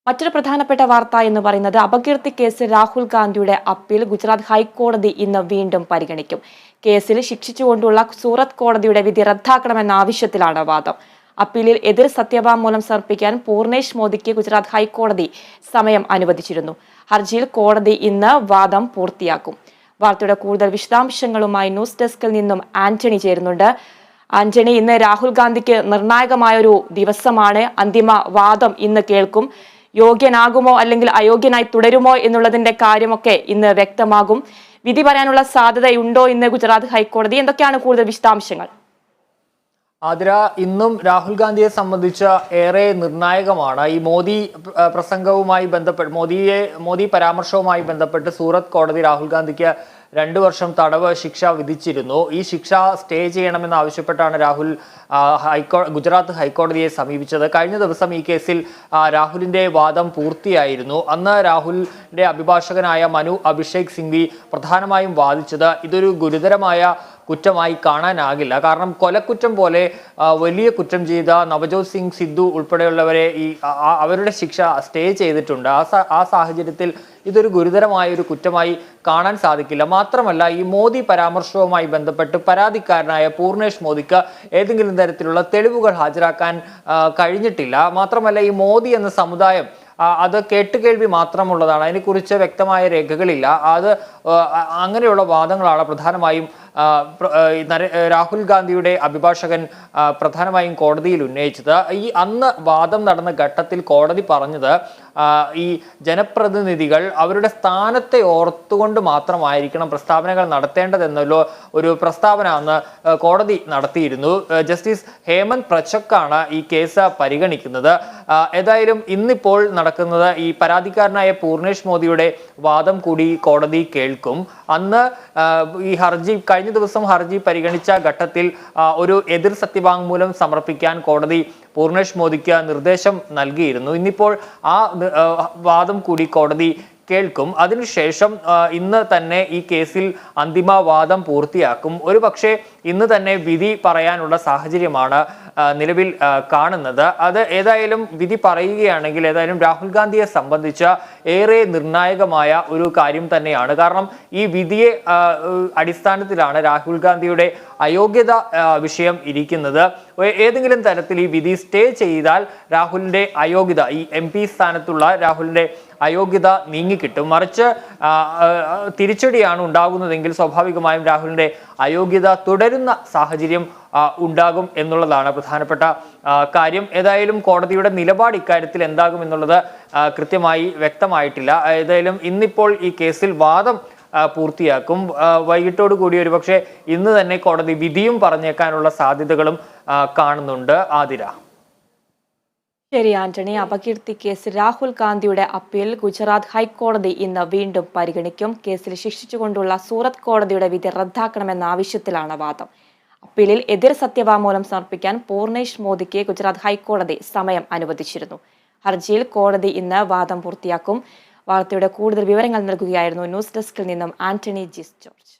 മറ്റൊരു പ്രധാനപ്പെട്ട വാർത്ത എന്ന് പറയുന്നത് അപകീർത്തി കേസ് രാഹുൽ ഗാന്ധിയുടെ അപ്പീൽ ഗുജറാത്ത് ഹൈക്കോടതി ഇന്ന് വീണ്ടും പരിഗണിക്കും. കേസിൽ ശിക്ഷിച്ചുകൊണ്ടുള്ള സൂറത്ത് കോടതിയുടെ വിധി റദ്ദാക്കണമെന്ന ആവശ്യത്തിലാണ് വാദം. അപ്പീലിൽ എതിർ സത്യവാങ്മൂലം സമർപ്പിക്കാൻ പൂർണേഷ് മോദിക്ക് ഗുജറാത്ത് ഹൈക്കോടതി സമയം അനുവദിച്ചിരുന്നു. ഹർജിയിൽ കോടതി ഇന്ന് വാദം പൂർത്തിയാക്കും. വാർത്തയുടെ കൂടുതൽ വിശദാംശങ്ങളുമായി ന്യൂസ് ഡെസ്കിൽ നിന്നും ആന്റണി ചേരുന്നുണ്ട്. ആന്റണി, ഇന്ന് രാഹുൽ ഗാന്ധിക്ക് നിർണായകമായൊരു ദിവസമാണ്. അന്തിമ വാദം ഇന്ന് കേൾക്കും. യോഗ്യനാകുമോ അല്ലെങ്കിൽ അയോഗ്യനായി തുടരുമോ എന്നുള്ളതിന്റെ കാര്യമൊക്കെ ഇന്ന് വ്യക്തമാകും. വിധി പറയാനുള്ള സാധ്യതയുണ്ടോ ഇന്ന് ഗുജറാത്ത് ഹൈക്കോടതി? എന്തൊക്കെയാണ് കൂടുതൽ വിശദാംശങ്ങൾ? ആതിര, ഇന്നും രാഹുൽ ഗാന്ധിയെ സംബന്ധിച്ച് ഏറെ നിർണായകമാണ്. ഈ മോദി പ്രസംഗവുമായി ബന്ധപ്പെട്ട് മോദി പരാമർശവുമായി ബന്ധപ്പെട്ട് സൂറത്ത് കോടതി രാഹുൽ ഗാന്ധിക്ക് 2 വർഷം തടവ് ശിക്ഷ വിധിച്ചിരുന്നു. ഈ ശിക്ഷ സ്റ്റേ ചെയ്യണമെന്ന് ആവശ്യപ്പെട്ടാണ് രാഹുൽ ഗുജറാത്ത് ഹൈക്കോടതിയെ സമീപിച്ചത്. കഴിഞ്ഞ ദിവസം ഈ കേസിൽ രാഹുലിന്റെ വാദം പൂർത്തിയായിരുന്നു. അന്ന് രാഹുലിന്റെ അഭിഭാഷകനായ മനു അഭിഷേക് സിംഗ്വി പ്രധാനമായും വാദിച്ചത് ഇതൊരു ഗുരുതരമായ കുറ്റമായി കാണാനാകില്ല. കാരണം കൊലക്കുറ്റം പോലെ വലിയ കുറ്റം ചെയ്ത നവജോത് സിംഗ് സിദ്ധു ഉൾപ്പെടെയുള്ളവരെ അവരുടെ ശിക്ഷ സ്റ്റേ ചെയ്തിട്ടുണ്ട്. ആ സാഹചര്യത്തിൽ ഇതൊരു ഗുരുതരമായ ഒരു കുറ്റമായി കാണാൻ സാധിക്കില്ല. മാത്രമല്ല, ഈ മോദി പരാമർശവുമായി ബന്ധപ്പെട്ട് പരാതിക്കാരനായ പൂർണേഷ് മോദിക്ക് ഏതെങ്കിലും തരത്തിലുള്ള തെളിവുകൾ ഹാജരാക്കാൻ കഴിഞ്ഞിട്ടില്ല. മാത്രമല്ല, ഈ മോദി എന്ന സമുദായം അത് കേട്ടുകേൾവി മാത്രമുള്ളതാണ്. അതിനെക്കുറിച്ച് വ്യക്തമായ രേഖകളില്ല. അങ്ങനെയുള്ള വാദങ്ങളാണ് പ്രധാനമായും രാഹുൽ ഗാന്ധിയുടെ അഭിഭാഷകൻ പ്രധാനമായും കോടതിയിൽ ഉന്നയിച്ചത്. അന്ന് വാദം നടന്ന ഘട്ടത്തിൽ കോടതി പറഞ്ഞത് ഈ ജനപ്രതിനിധികൾ അവരുടെ സ്ഥാനത്തെ ഓർത്തുകൊണ്ട് മാത്രമായിരിക്കണം പ്രസ്താവനകൾ നടത്തേണ്ടതെന്നല്ലോ ഒരു പ്രസ്താവന അന്ന് കോടതി നടത്തിയിരുന്നു. ജസ്റ്റിസ് ഹേമന്ത് പ്രചക്കാണ് ഈ കേസ് പരിഗണിക്കുന്നത്. ഏതായാലും ഇന്നിപ്പോൾ നടക്കുന്നത് ഈ പരാതിക്കാരനായ പൂർണേഷ് മോദിയുടെ വാദം കൂടി കോടതി കേൾക്കും. അന്ന് ഈ കഴിഞ്ഞ ദിവസം ഹർജി പരിഗണിച്ച ഘട്ടത്തിൽ ഒരു എതിർ സത്യവാങ്മൂലം സമർപ്പിക്കാൻ കോടതി പൂർണേഷ് മോദിക്ക് നിർദ്ദേശം നൽകിയിരുന്നു. ഇന്നിപ്പോൾ ആ വാദം കൂടി കോടതി കേൾക്കും. അതിനുശേഷം ഇന്ന് തന്നെ ഈ കേസിൽ അന്തിമ വാദം പൂർത്തിയാക്കും. ഒരുപക്ഷെ ഇന്ന് തന്നെ വിധി പറയാനുള്ള സാഹചര്യമാണ് നിലവിൽ കാണുന്നത്. അത് ഏതായാലും വിധി പറയുകയാണെങ്കിൽ ഏതായാലും രാഹുൽ ഗാന്ധിയെ സംബന്ധിച്ച് ഏറെ നിർണായകമായ ഒരു കാര്യം തന്നെയാണ്. കാരണം ഈ വിധിയെ അടിസ്ഥാനത്തിലാണ് രാഹുൽ ഗാന്ധിയുടെ അയോഗ്യത വിഷയം ഇരിക്കുന്നത്. ഏതെങ്കിലും തരത്തിൽ ഈ വിധി സ്റ്റേ ചെയ്താൽ രാഹുലിന്റെ അയോഗ്യത, ഈ MP സ്ഥാനത്തുള്ള രാഹുലിന്റെ അയോഗ്യത നീങ്ങിക്കിട്ടും. മറിച്ച് തിരിച്ചടിയാണ് ഉണ്ടാകുന്നതെങ്കിൽ സ്വാഭാവികമായും രാഹുലിന്റെ അയോഗ്യത തുടരുന്ന സാഹചര്യം ഉണ്ടാകും എന്നുള്ളതാണ് പ്രധാനപ്പെട്ട കാര്യം. ഏതായാലും കോടതിയുടെ നിലപാട് ഇക്കാര്യത്തിൽ എന്താകും എന്നുള്ളത് കൃത്യമായി വ്യക്തമായിട്ടില്ല. ഏതായാലും ഇന്നിപ്പോൾ ഈ കേസിൽ വാദം പൂർത്തിയാക്കും. വൈകിട്ടോട് കൂടി ഒരുപക്ഷെ ഇന്ന് തന്നെ കോടതി വിധിയും പറഞ്ഞേക്കാനുള്ള സാധ്യതകളും കാണുന്നുണ്ട്. ആതിര. ശരി ആന്റണി, അപകീർത്തി കേസ് രാഹുൽ ഗാന്ധിയുടെ അപ്പീൽ ഗുജറാത്ത് ഹൈക്കോടതി ഇന്ന് വീണ്ടും പരിഗണിക്കും. കേസിൽ ശിക്ഷിച്ചുകൊണ്ടുള്ള സൂറത്ത് കോടതിയുടെ വിധി റദ്ദാക്കണമെന്ന ആവശ്യത്തിലാണ് വാദം. അപ്പീലിൽ എതിർ സത്യവാങ്മൂലം സമർപ്പിക്കാൻ പൂർണേഷ് മോദിക്ക് ഗുജറാത്ത് ഹൈക്കോടതി സമയം അനുവദിച്ചിരുന്നു. ഹർജിയിൽ കോടതി ഇന്ന് വാദം പൂർത്തിയാക്കും. വാർത്തയുടെ കൂടുതൽ വിവരങ്ങൾ നൽകുകയായിരുന്നു ന്യൂസ് ഡെസ്കിൽ നിന്നും ആന്റണി ജിസ് ജോർജ്.